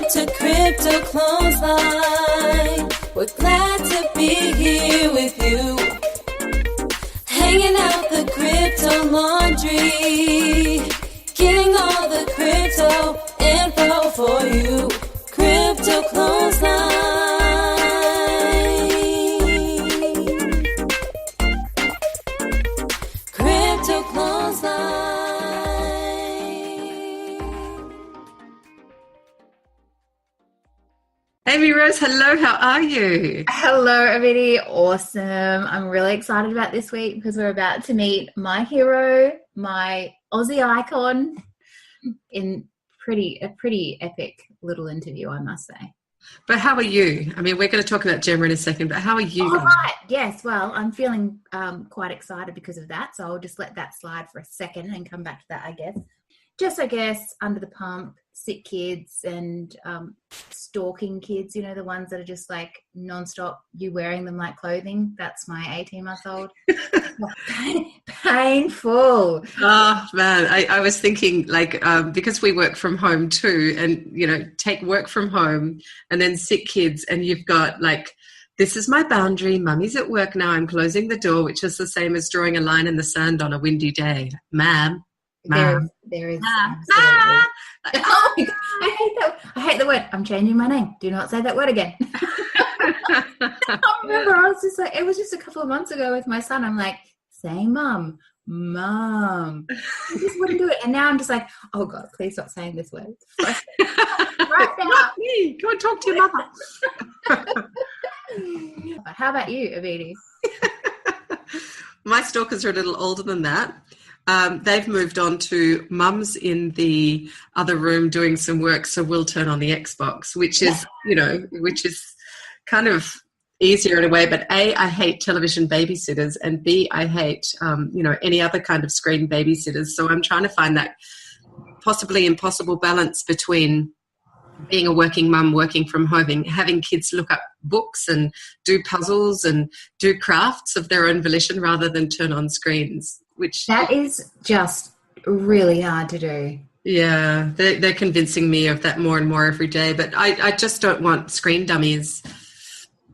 Welcome to Crypto Clothesline. We're glad to be here with you. Hanging out the crypto laundry. Getting all the crypto info for you. Crypto Clothesline. Crypto Clothesline. Amy Rose, hello, how are you? Hello, Abheeti. Awesome. I'm really excited about this week because we're about to meet my hero, my Aussie icon, in a pretty epic little interview, I must say. But how are you? I mean, we're going to talk about Jemma in a second, but how are you? All right. Yes. Well, I'm feeling quite excited because of that. So I'll just let that slide for a second and come back to that, I guess. I guess, under the pump, sick kids and stalking kids, you know, the ones that are just like nonstop, you wearing them like clothing. That's my 18-month-old. Painful. Oh, man. I was thinking like because we work from home too and, you know, take work from home and then sick kids and you've got like, this is my boundary. Mummy's at work now. I'm closing the door, which is the same as drawing a line in the sand on a windy day. Ma'am. There is absolutely. Oh my God, I hate the word. I'm changing my name. Do not say that word again. I remember I was just like, it was just a couple of months ago with my son. I'm like, say mum. I just wouldn't do it. And now I'm just like, oh God, please stop saying this word. Right now. Me. Go and talk to your mother. How about you, Abheeti? My stalkers are a little older than that. They've moved on to mum's in the other room doing some work, so we'll turn on the Xbox, which is, you know, which is kind of easier in a way. But A, I hate television babysitters, and B, I hate, you know, any other kind of screen babysitters. So I'm trying to find that possibly impossible balance between being a working mum, working from home, having kids look up books and do puzzles and do crafts of their own volition rather than turn on screens. Which that is just really hard to do. Yeah, they're convincing me of that more and more every day. But I just don't want screen dummies.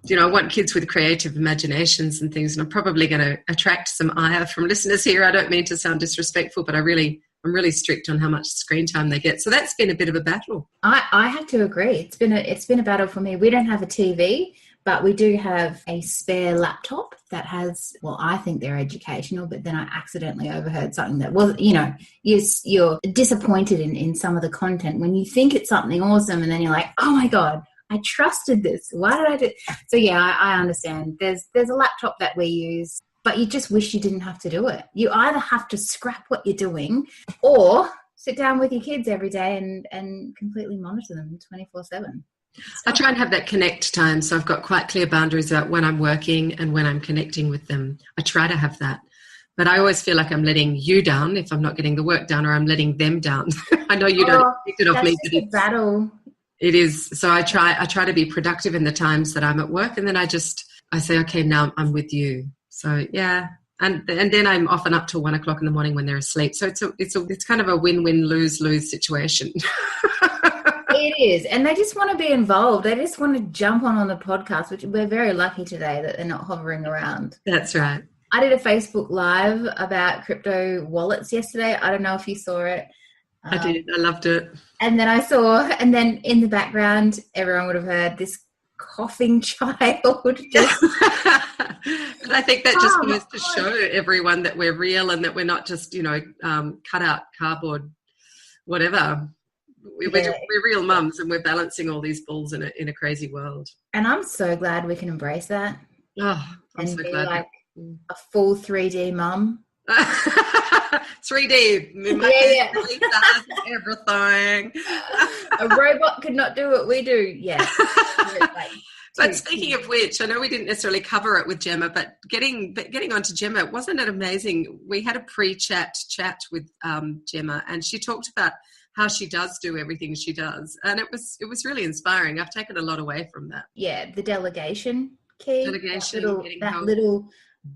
You know, I want kids with creative imaginations and things. And I'm probably going to attract some ire from listeners here. I don't mean to sound disrespectful, but I'm really strict on how much screen time they get. So that's been a bit of a battle. I have to agree. It's been a battle for me. We don't have a TV, but we do have a spare laptop that has, well, I think they're educational, but then I accidentally overheard something that was, you know, you're disappointed in some of the content when you think it's something awesome and then you're like, oh my God, I trusted this. Why did I do? So yeah, I understand. There's a laptop that we use, but you just wish you didn't have to do it. You either have to scrap what you're doing or sit down with your kids every day and completely monitor them 24/7. I try and have that connect time, so I've got quite clear boundaries about when I'm working and when I'm connecting with them. I try to have that. But I always feel like I'm letting you down if I'm not getting the work done, or I'm letting them down. I know you don't expect it of me, but it's battle. It is. So I try to be productive in the times that I'm at work, and then I say, okay, now I'm with you. So yeah. And then I'm often up till 1 o'clock in the morning when they're asleep. So it's kind of a win-win, lose-lose situation. It is. And they just want to be involved. They just want to jump on the podcast, which we're very lucky today that they're not hovering around. That's right. I did a Facebook Live about crypto wallets yesterday. I don't know if you saw it. I did. I loved it. And then in the background, everyone would have heard this coughing child. Just But I think that just goes to show everyone that we're real and that we're not just, you know, cut out cardboard, whatever. We're real mums, and we're balancing all these balls in a crazy world. And I'm so glad we can embrace that. Oh, I'm so glad. Like a full 3D mum. 3D. Yeah. Everything. A robot could not do what we do. Yeah. But speaking of which, I know we didn't necessarily cover it with Jemma, but getting onto Jemma, wasn't it amazing? We had a pre-chat with Jemma, and she talked about how she does do everything she does, and it was really inspiring. I've taken a lot away from that. Yeah, the delegation key, that little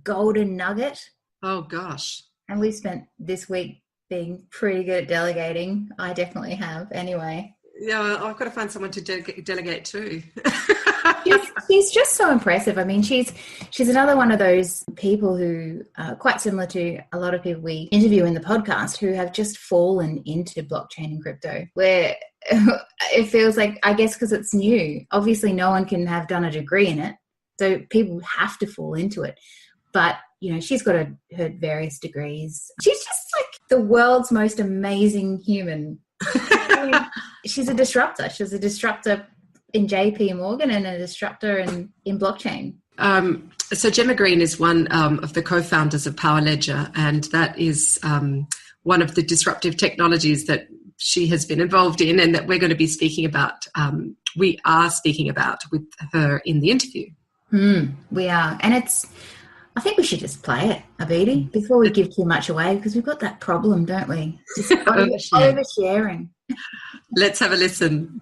golden nugget. Oh gosh! And we spent this week being pretty good at delegating. I definitely have, anyway. Yeah, well, I've got to find someone to delegate to. She's just so impressive. I mean, she's another one of those people who, quite similar to a lot of people we interview in the podcast, who have just fallen into blockchain and crypto, where it feels like, I guess because it's new, obviously no one can have done a degree in it, so people have to fall into it. But, you know, she's got her various degrees. She's just like the world's most amazing human. I mean, she's a disruptor. She's a disruptor in JP Morgan and a disruptor in blockchain. So Jemma Green is one of the co-founders of Power Ledger, and that is one of the disruptive technologies that she has been involved in and that we're going to be speaking about. We are speaking about with her in the interview. We are. And I think we should just play it, Abheeti, before we give too much away, because we've got that problem, don't we? Just oversharing. Let's have a listen.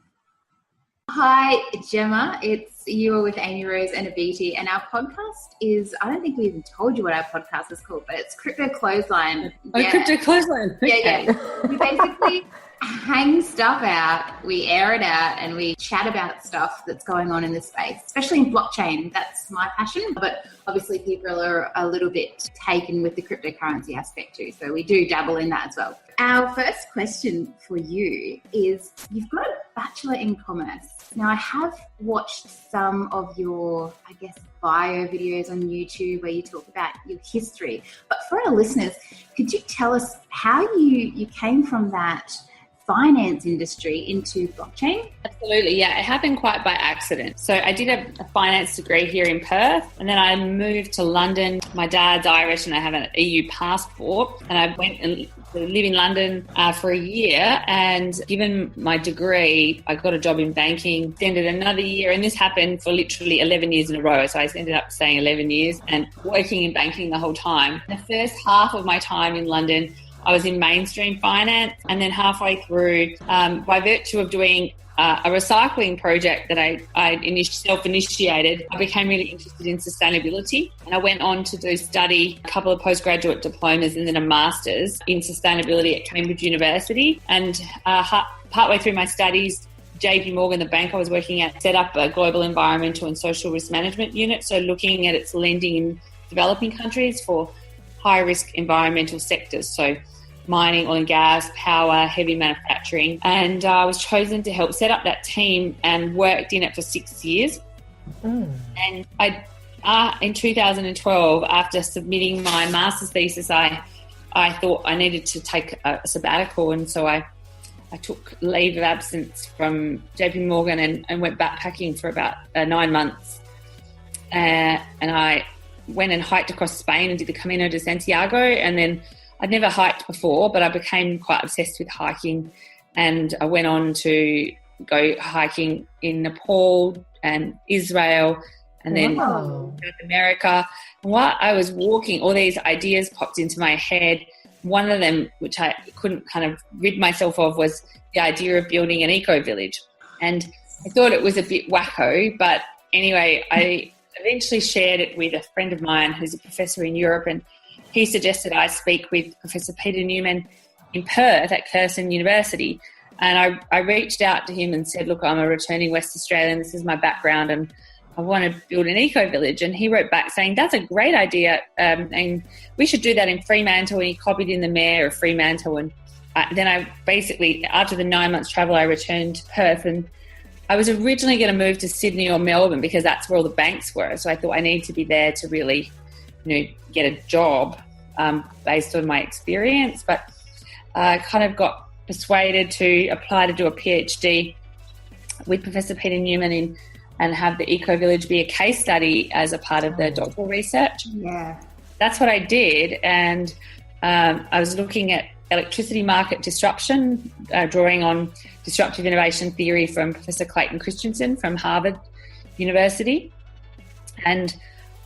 Hi, Jemma. It's you are with Amy Rose and Abheeti, and our podcast is, I don't think we even told you what our podcast is called, but it's Crypto Clothesline. Oh, Crypto Clothesline. Okay. Yeah. We basically hang stuff out, we air it out, and we chat about stuff that's going on in this space, especially in blockchain. That's my passion, but obviously people are a little bit taken with the cryptocurrency aspect too, so we do dabble in that as well. Our first question for you is, you've got a Bachelor in Commerce. Now, I have watched some of your, I guess, bio videos on YouTube where you talk about your history, but for our listeners, could you tell us how you came from that finance industry into blockchain? Absolutely, yeah. It happened quite by accident. So I did a finance degree here in Perth, and then I moved to London. My dad's Irish and I have an EU passport, and I went and live in London for a year, and given my degree, I got a job in banking, extended another year, and this happened for literally 11 years in a row. So I ended up staying 11 years and working in banking the whole time. The first half of my time in London, I was in mainstream finance, and then halfway through, by virtue of doing a recycling project that I self-initiated, I became really interested in sustainability, and I went on to study a couple of postgraduate diplomas and then a master's in sustainability at Cambridge University. And partway through my studies, JP Morgan, the bank I was working at, set up a global environmental and social risk management unit, so looking at its lending in developing countries for high-risk environmental sectors, so mining, oil and gas, power, heavy manufacturing. And I was chosen to help set up that team and worked in it for 6 years. And in 2012, after submitting my master's thesis, I thought I needed to take a sabbatical, and so I took leave of absence from JP Morgan and went backpacking for about 9 months. And I went and hiked across Spain and did the Camino de Santiago, and then I'd never hiked before, but I became quite obsessed with hiking, and I went on to go hiking in Nepal and Israel and then South America. And while I was walking, all these ideas popped into my head. One of them, which I couldn't kind of rid myself of, was the idea of building an eco-village. And I thought it was a bit wacko, but anyway, I eventually shared it with a friend of mine who's a professor in Europe, and he suggested I speak with Professor Peter Newman in Perth at Curtin University. And I reached out to him and said, look, I'm a returning West Australian, this is my background, and I want to build an eco-village. And he wrote back saying, that's a great idea, and we should do that in Fremantle. And he copied in the mayor of Fremantle. And then I basically, after the 9 months travel, I returned to Perth, and I was originally going to move to Sydney or Melbourne because that's where all the banks were. So I thought I need to be there to really, get a job based on my experience. But I kind of got persuaded to apply to do a PhD with Professor Peter Newman and have the eco-village be a case study as a part of the doctoral research. Yeah. That's what I did. And I was looking at electricity market disruption, drawing on disruptive innovation theory from Professor Clayton Christensen from Harvard University. And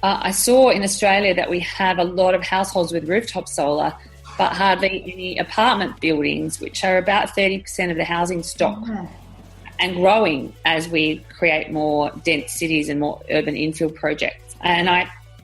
I saw in Australia that we have a lot of households with rooftop solar, but hardly any apartment buildings, which are about 30% of the housing stock, and growing as we create more dense cities and more urban infill projects. And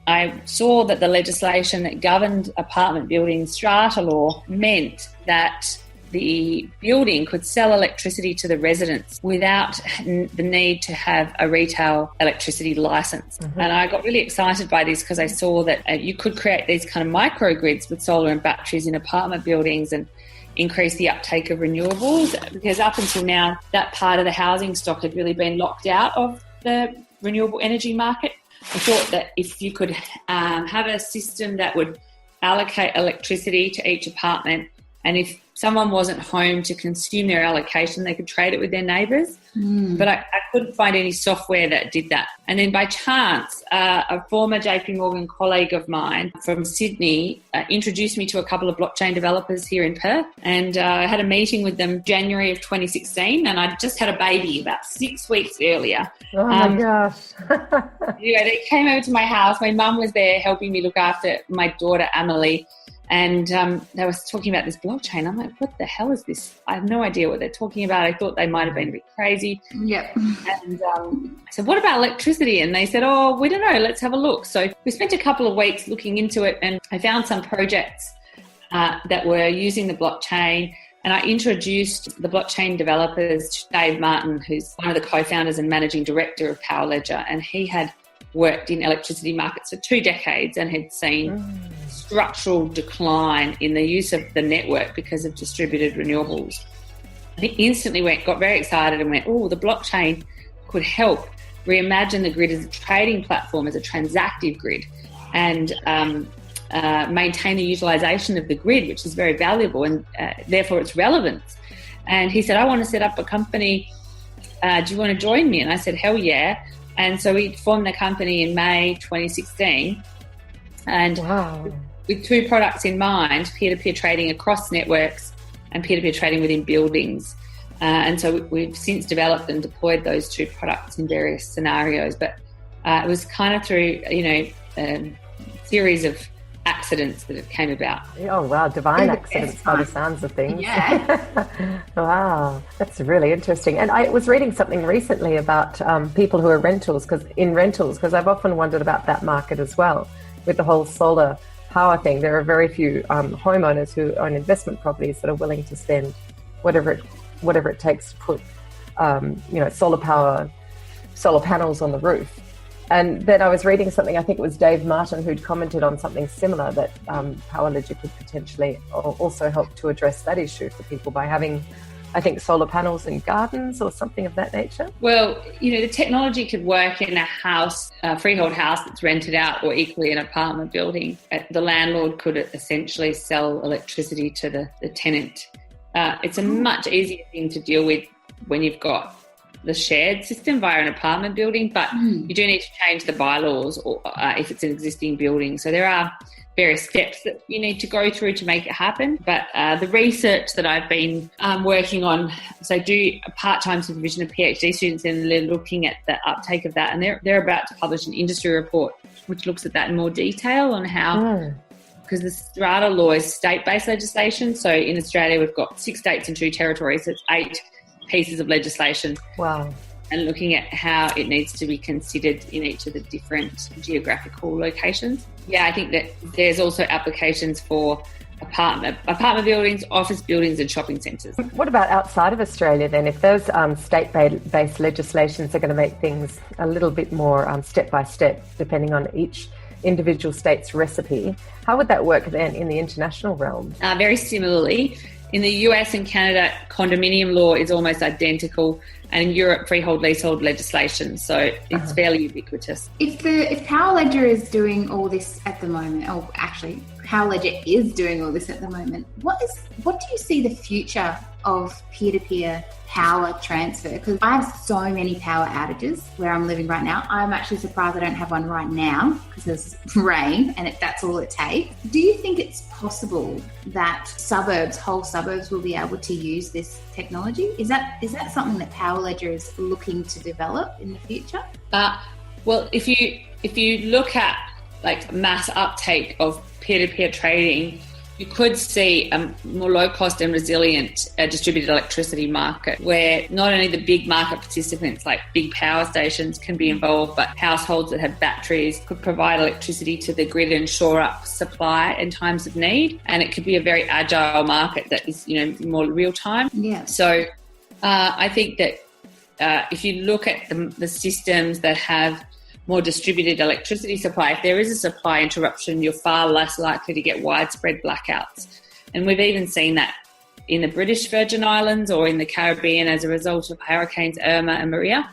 I saw that the legislation that governed apartment buildings, strata law, meant that the building could sell electricity to the residents without the need to have a retail electricity license. Mm-hmm. And I got really excited by this because I saw that you could create these kind of microgrids with solar and batteries in apartment buildings and increase the uptake of renewables, because up until now, that part of the housing stock had really been locked out of the renewable energy market. I thought that if you could have a system that would allocate electricity to each apartment, and if someone wasn't home to consume their allocation, they could trade it with their neighbours. But I couldn't find any software that did that. And then by chance, a former JP Morgan colleague of mine from Sydney introduced me to a couple of blockchain developers here in Perth, and I had a meeting with them January of 2016, and I just had a baby about 6 weeks earlier. Oh my gosh. Yeah, they came over to my house. My mum was there helping me look after my daughter, Amelie. And they were talking about this blockchain. I'm like, what the hell is this? I have no idea what they're talking about. I thought they might have been a bit crazy. Yep. And I said, what about electricity? And they said, oh, we don't know. Let's have a look. So we spent a couple of weeks looking into it, and I found some projects that were using the blockchain. And I introduced the blockchain developers to Dave Martin, who's one of the co-founders and managing director of Power Ledger. And he had worked in electricity markets for 2 decades and had seen structural decline in the use of the network because of distributed renewables. He instantly got very excited and went, oh, the blockchain could help reimagine the grid as a trading platform, as a transactive grid, and maintain the utilisation of the grid, which is very valuable, and therefore its relevance. And he said, I want to set up a company. Do you want to join me? And I said, hell yeah. And so we formed the company in May 2016. And with 2 products in mind, peer-to-peer trading across networks and peer-to-peer trading within buildings. And so we've since developed and deployed those 2 products in various scenarios. But it was kind of through, a series of accidents that it came about. Oh, wow. Divine accidents by the sounds of things. Yeah. Wow. That's really interesting. And I was reading something recently about people who are rentals, because I've often wondered about that market as well. With the whole solar power thing, there are very few homeowners who own investment properties that are willing to spend whatever it takes to put, solar panels on the roof. And then I was reading something, I think it was Dave Martin who'd commented on something similar, that Power Ledger could potentially also help to address that issue for people by having, I think, solar panels in gardens or something of that nature. Well, the technology could work in a house, a freehold house that's rented out, or equally an apartment building. The landlord could essentially sell electricity to the tenant. It's a much easier thing to deal with when you've got the shared system via an apartment building, but you do need to change the bylaws or if it's an existing building. So there are various steps that you need to go through to make it happen. But the research that I've been working on, so I do a part-time supervision of PhD students, and they're looking at the uptake of that, and they're about to publish an industry report which looks at that in more detail on how, because the strata law is state-based legislation. So in Australia we've got 6 states and 2 territories, so it's 8 pieces of legislation. Wow. And looking at how it needs to be considered in each of the different geographical locations. Yeah, I think that there's also applications for apartment buildings, office buildings and shopping centres. What about outside of Australia then? If those state-based legislations are going to make things a little bit more step-by-step, depending on each individual state's recipe, how would that work then in the international realm? Very similarly. In the US and Canada, condominium law is almost identical, and in Europe, freehold leasehold legislation. So it's fairly ubiquitous. If Power Ledger is doing all this at the moment, or actually Power Ledger is doing all this at the moment, what do you see the future of peer-to-peer power transfer? Because I have so many power outages where I'm living right now. I'm actually surprised I don't have one right now because there's rain and that's all it takes. Do you think it's possible that whole suburbs will be able to use this technology? Is that something that Power Ledger is looking to develop in the future? Well, if you look at like mass uptake of peer-to-peer trading, you could see a more low-cost and resilient distributed electricity market where not only the big market participants like big power stations can be involved, but households that have batteries could provide electricity to the grid and shore up supply in times of need. And it could be a very agile market that is, more real-time. Yeah. So I think that if you look at the systems that have more distributed electricity supply, if there is a supply interruption, you're far less likely to get widespread blackouts. And we've even seen that in the British Virgin Islands or in the Caribbean as a result of hurricanes Irma and Maria.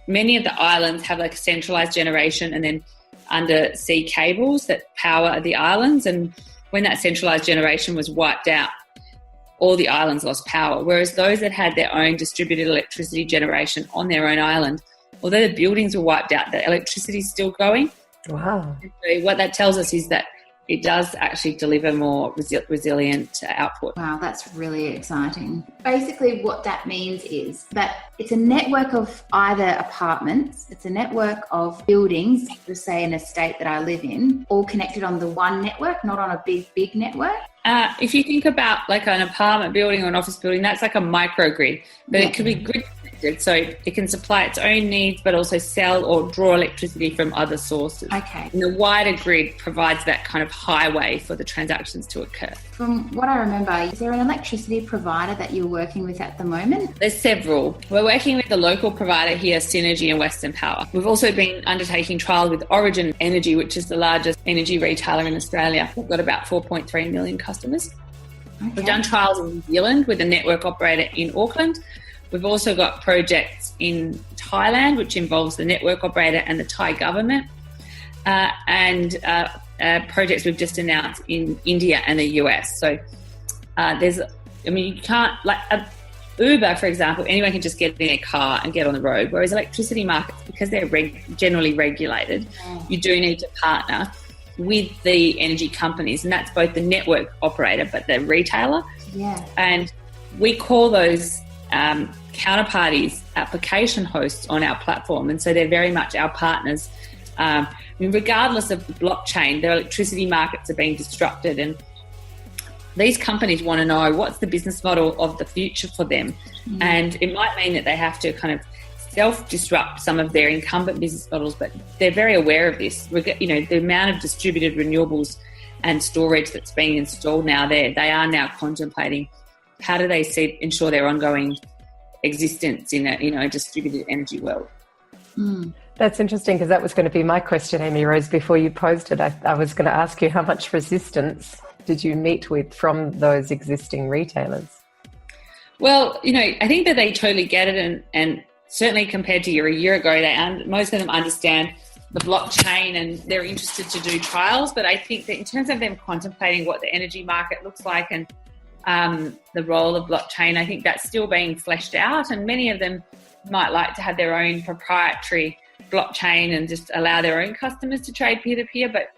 Many of the islands have like centralised generation and then undersea cables that power the islands. And when that centralised generation was wiped out, all the islands lost power. Whereas those that had their own distributed electricity generation on their own island, although the buildings were wiped out, the electricity is still going. Wow. So what that tells us is that it does actually deliver more resilient output. Wow, that's really exciting. Basically, what that means is that it's a network of either apartments, it's a network of buildings, let's say an estate that I live in, all connected on the one network, not on a big network. If you think about like an apartment building or an office building, that's like a microgrid, but it could be grid connected, so it can supply its own needs, but also sell or draw electricity from other sources. Okay. And the wider grid provides that kind of highway for the transactions to occur. From what I remember, is there an electricity provider that you're working with at the moment? There's several. We're working with the local provider here, Synergy and Western Power. We've also been undertaking trials with Origin Energy, which is the largest energy retailer in Australia. We've got about 4.3 million customers. Okay. We've done trials in New Zealand with a network operator in Auckland. We've also got projects in Thailand, which involves the network operator and the Thai government, and projects we've just announced in India and the US. So you can't, like Uber, for example, anyone can just get in their car and get on the road, whereas electricity markets, because they're generally regulated, you do need to partner with the energy companies, and that's both the network operator but the retailer. Yeah. And we call those counterparties application hosts on our platform, and so they're very much our partners. Regardless of the blockchain, their electricity markets are being disrupted, and these companies want to know what's the business model of the future for them. And it might mean that they have to kind of self-disrupt some of their incumbent business models, but they're very aware of this. The amount of distributed renewables and storage that's being installed now, they are now contemplating how do they ensure their ongoing existence in a distributed energy world. That's interesting, because that was going to be my question, Amy Rose, before you posed it. I was going to ask you, how much resistance did you meet with from those existing retailers? Well, I think that they totally get it, and certainly compared to a year ago, most of them understand the blockchain and they're interested to do trials. But I think that in terms of them contemplating what the energy market looks like and the role of blockchain, I think that's still being fleshed out, and many of them might like to have their own proprietary blockchain and just allow their own customers to trade peer-to-peer. But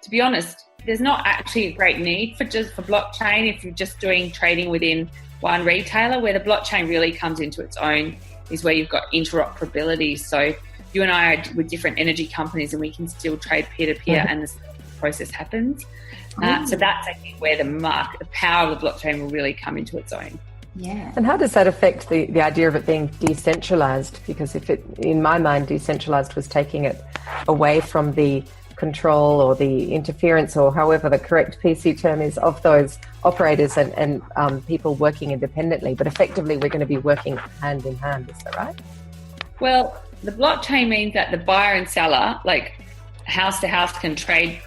to be honest, there's not actually a great need for blockchain if you're just doing trading within one retailer. Where the blockchain really comes into its own is where you've got interoperability. So you and I are with different energy companies and we can still trade peer-to-peer and the process happens. So that's, I think, where the power of the blockchain will really come into its own. Yeah. And how does that affect the idea of it being decentralized? Because in my mind, decentralized was taking it away from the control or the interference, or however the correct PC term is, of those operators and people working independently. But effectively, we're going to be working hand in hand. Is that right? Well, the blockchain means that the buyer and seller, like house to house, can trade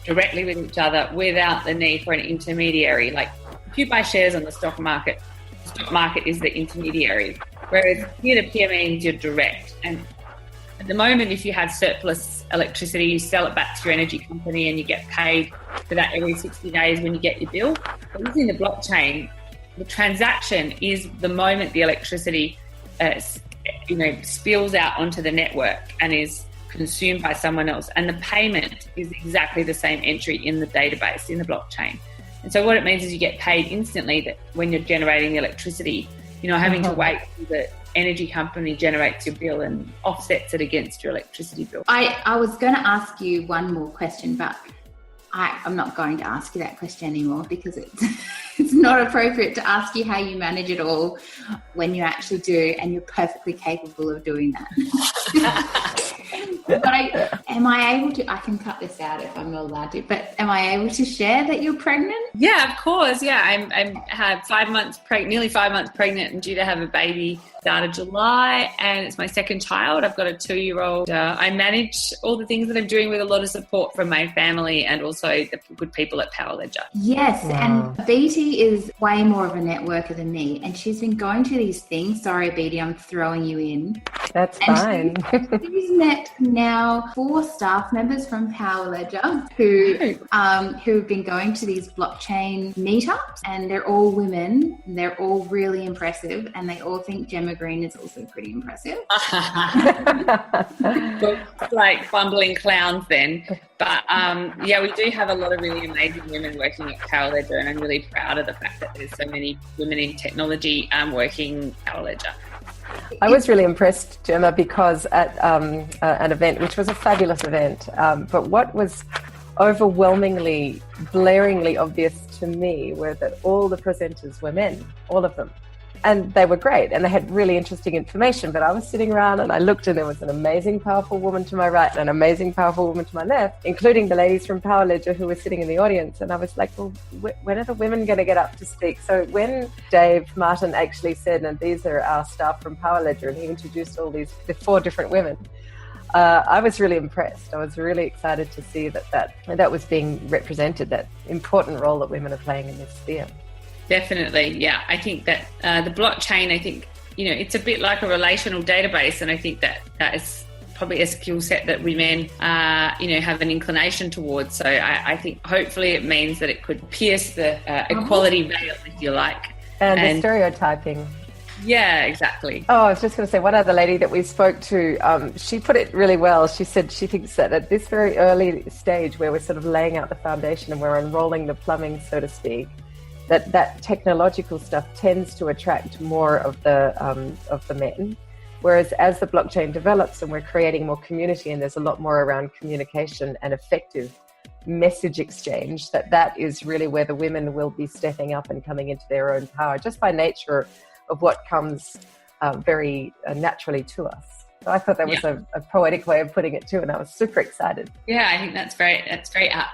directly with each other without the need for an intermediary. Like if you buy shares on the stock market is the intermediary, whereas peer-to-peer means you're direct. And at the moment, if you have surplus electricity, you sell it back to your energy company and you get paid for that every 60 days when you get your bill. But using the blockchain, the transaction is the moment the electricity spills out onto the network and is consumed by someone else, and the payment is exactly the same entry in the database in the blockchain. And so what it means is you get paid instantly that when you're generating the electricity, having to wait till the energy company generates your bill and offsets it against your electricity bill. I was going to ask you one more question, but I'm not going to ask you that question anymore because it's not appropriate to ask you how you manage it all when you actually do, and you're perfectly capable of doing that. But am I able to, I can cut this out if I'm not allowed to, but am I able to share that you're pregnant? Yeah, of course. Yeah, I'm have 5 months nearly 5 months pregnant and due to have a baby start of July, and it's my second child. I've got a 2-year-old. I manage all the things that I'm doing with a lot of support from my family and also the good people at Power Ledger. Yes, wow. And Abheeti is way more of a networker than me, and she's been going to these things. Sorry, Abheeti, I'm throwing you in. That's fine. She's met now 4 staff members from Power Ledger who've been going to these blockchain meetups, and they're all women. And they're all really impressive, and they all think Jemma Green is also pretty impressive. Like bumbling clowns then. But yeah, we do have a lot of really amazing women working at Power Ledger, and I'm really proud of the fact that there's so many women in technology working Power Ledger. I was really impressed, Jemma, because at an event, which was a fabulous event, but what was overwhelmingly, blaringly obvious to me were that all the presenters were men, all of them. And they were great, and they had really interesting information. But I was sitting around and I looked, and there was an amazing, powerful woman to my right and an amazing, powerful woman to my left, including the ladies from Power Ledger who were sitting in the audience. And I was like, well, when are the women going to get up to speak? So when Dave Martin actually said, and these are our staff from Power Ledger, and he introduced all the 4 different women, I was really impressed. I was really excited to see that was being represented, that important role that women are playing in this sphere. Definitely, yeah. I think that the blockchain, I think, it's a bit like a relational database, and I think that is probably a skill set that women, have an inclination towards. So I think hopefully it means that it could pierce the equality veil, if you like. And the stereotyping. Yeah, exactly. Oh, I was just going to say, one other lady that we spoke to, she put it really well. She said she thinks that at this very early stage where we're sort of laying out the foundation and we're unrolling the plumbing, so to speak, that technological stuff tends to attract more of the men, whereas as the blockchain develops and we're creating more community and there's a lot more around communication and effective message exchange, that is really where the women will be stepping up and coming into their own power, just by nature of what comes very naturally to us. So I thought that was a poetic way of putting it too, and I was super excited. Yeah, I think that's great. That's great. Yeah.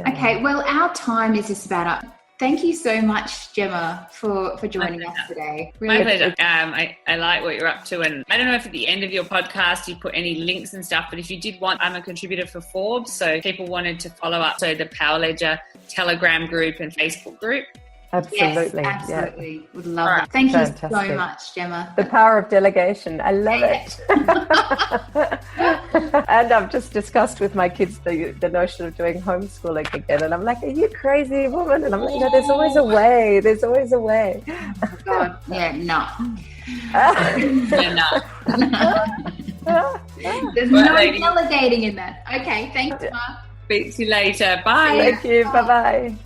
Okay, well, our time is just about up. Thank you so much, Jemma, for joining us today. Really. My pleasure. I like what you're up to. And I don't know if at the end of your podcast you put any links and stuff, but if you did want, I'm a contributor for Forbes, so if people wanted to follow up, so the Power Ledger Telegram group and Facebook group. Absolutely. Yes, absolutely. Yeah. Would love it. Thank you so much, Jemma. The power of delegation. I love it. And I've just discussed with my kids the notion of doing homeschooling again. And I'm like, are you crazy, woman? And I'm like, there's always a way. There's always a way. Oh, God. Yeah, no. There's no delegating in that. Okay, thanks, Jemma. Speak to you later. Bye. Thank you. Bye-bye.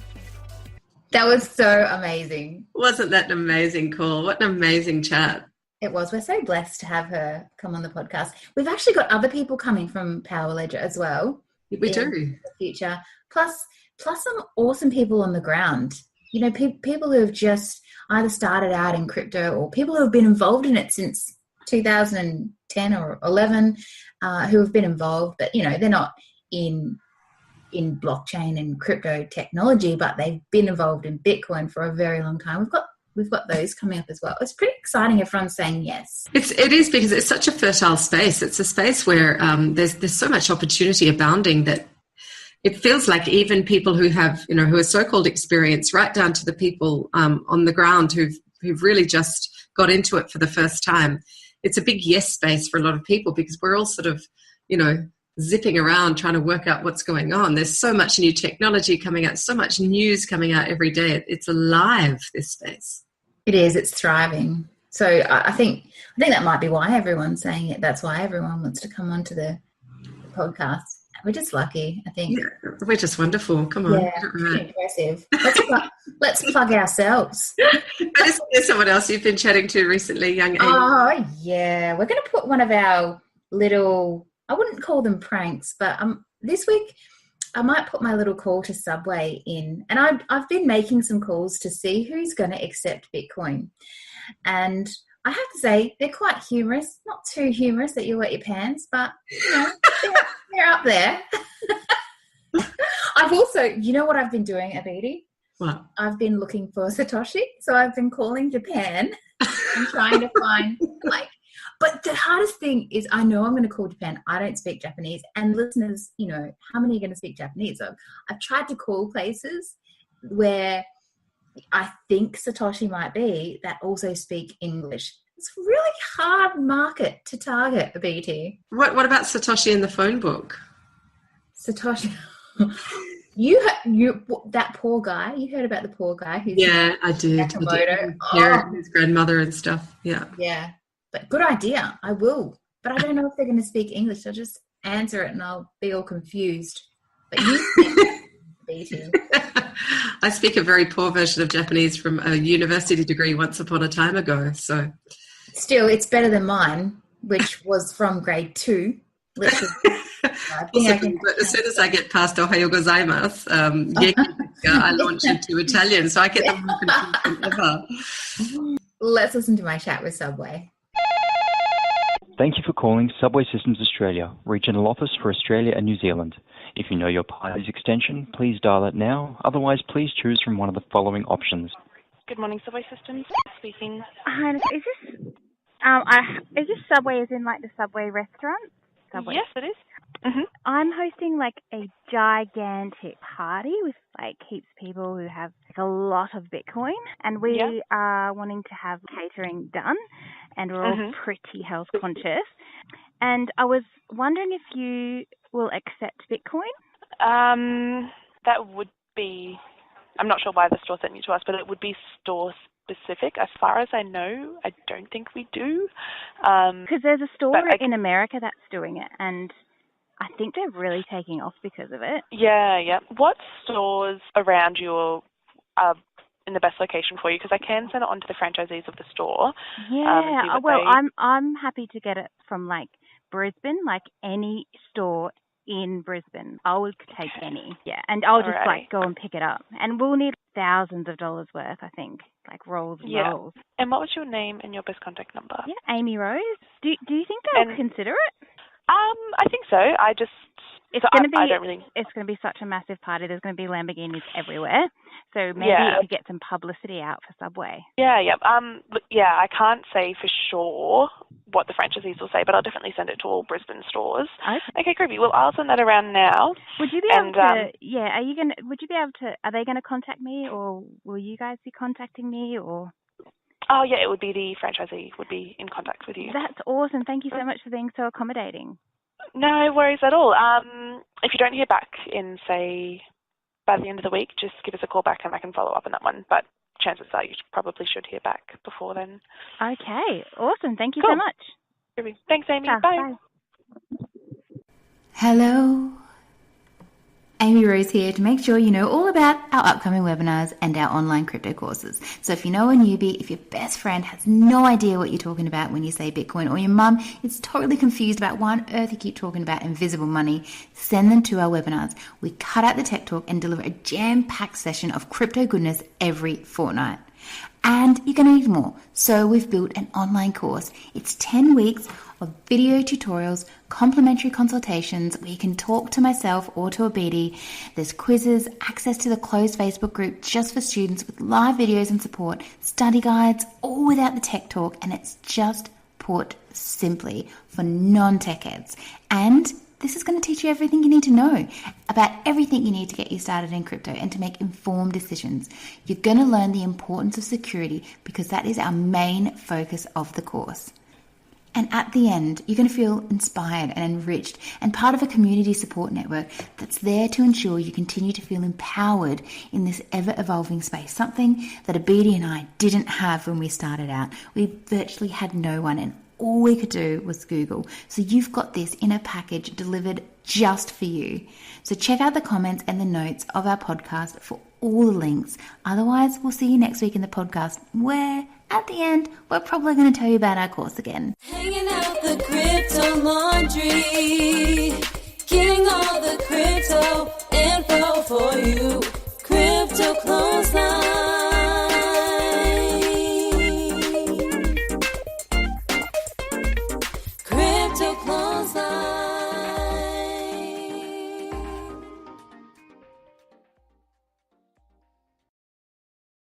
That was so amazing. Wasn't that an amazing call? What an amazing chat. It was. We're so blessed to have her come on the podcast. We've actually got other people coming from Power Ledger as well. We do. In the future. Plus some awesome people on the ground. People who have just either started out in crypto or people who have been involved in it since 2010 or 11, who have been involved, but, they're not in blockchain and crypto technology, but they've been involved in Bitcoin for a very long time. We've got those coming up as well. It's pretty exciting. Everyone's saying yes. It is because it's such a fertile space. It's a space where there's so much opportunity abounding that it feels like even people who have, who are so-called experienced, right down to the people on the ground who've really just got into it for the first time. It's a big yes space for a lot of people because we're all sort of, zipping around trying to work out what's going on. There's so much new technology coming out, so much news coming out every day. It's alive, this space. It is. It's thriving. So I think that might be why everyone's saying it. That's why everyone wants to come onto the podcast. We're just lucky, I think. Yeah, we're just wonderful. Come on. Yeah, right. Impressive. Let's plug ourselves. But isn't there someone else you've been chatting to recently, young Amy? Oh, yeah. We're going to put one of our little, I wouldn't call them pranks, but this week I might put my little call to Subway in. And I've been making some calls to see who's going to accept Bitcoin. And I have to say, they're quite humorous. Not too humorous that you wet your pants, but, they're up there. I've also, you know what I've been doing, Abheeti? What? I've been looking for Satoshi. So I've been calling Japan and trying to find, but the hardest thing is I know I'm going to call Japan. I don't speak Japanese. And listeners, how many are going to speak Japanese? So I've tried to call places where I think Satoshi might be that also speak English. It's a really hard market to target, Abheeti. What about Satoshi in the phone book? Satoshi. You that poor guy. You heard about the poor guy who's I did. His grandmother and stuff. Yeah. But good idea. I will. But I don't know if they're going to speak English. I'll just answer it and I'll be all confused. But you speak I speak a very poor version of Japanese from a university degree once upon a time ago. So still, it's better than mine, which was from grade 2. But as soon as I get past Ohayo gozaimasu, I launch into Italian, so I get the more confusion ever. Let's listen to my chat with Subway. Thank you for calling Subway Systems Australia, regional office for Australia and New Zealand. If you know your party's extension, please dial it now. Otherwise, please choose from one of the following options. Good morning, Subway Systems. Speaking. Hi, is this Subway as in the Subway restaurant? Subway. Yes, it is. Mm-hmm. I'm hosting a gigantic party with heaps of people who have a lot of Bitcoin, and we are wanting to have catering done, and we're all pretty health conscious. And I was wondering if you will accept Bitcoin. That would be. I'm not sure why the store sent you to us, but it would be store specific. As far as I know, I don't think we do. Because there's a store in America that's doing it, and I think they're really taking off because of it. Yeah. What stores around you are in the best location for you? Because I can send it on to the franchisees of the store. Yeah. I'm happy to get it from Brisbane, any store in Brisbane. I would take any. Yeah. And I'll just go and pick it up. And we'll need thousands of dollars worth, I think. Rolls and rolls. And what was your name and your best contact number? Yeah, Amy Rose. Do you think they'll consider it? I think so. It's going to be such a massive party. There's going to be Lamborghinis everywhere. So maybe if you get some publicity out for Subway. Yeah. I can't say for sure what the franchisees will say, but I'll definitely send it to all Brisbane stores. Okay, creepy. Well, I'll send that around now. Would you be able to? Would you be able to? Are they going to contact me, or will you guys be contacting me, or? Oh, yeah, it would be the franchisee would be in contact with you. That's awesome. Thank you so much for being so accommodating. No worries at all. If you don't hear back in, say, by the end of the week, just give us a call back and I can follow up on that one. But chances are you probably should hear back before then. Okay, awesome. Thank you so much. Thanks, Amy. Bye. Hello. Amy Rose here to make sure you know all about our upcoming webinars and our online crypto courses. So if you know a newbie, if your best friend has no idea what you're talking about when you say Bitcoin, or your mum is totally confused about why on earth you keep talking about invisible money, send them to our webinars. We cut out the tech talk and deliver a jam-packed session of crypto goodness every fortnight. And you're going to need more. So we've built an online course. It's 10 weeks of video tutorials, complimentary consultations where you can talk to myself or to Abheeti. There's quizzes, access to the closed Facebook group just for students with live videos and support, study guides, all without the tech talk, and it's just put simply for non-tech heads. And this is going to teach you everything you need to know about everything you need to get you started in crypto and to make informed decisions. You're going to learn the importance of security because that is our main focus of the course. And at the end, you're going to feel inspired and enriched and part of a community support network that's there to ensure you continue to feel empowered in this ever-evolving space, something that Abheeti and I didn't have when we started out. We virtually had no one, and all we could do was Google. So you've got this in a package delivered just for you. So check out the comments and the notes of our podcast for all the links. Otherwise, we'll see you next week in the podcast where at the end, we're probably going to tell you about our course again. Hanging out the crypto laundry, Getting all the crypto info for you. Crypto Clothesline.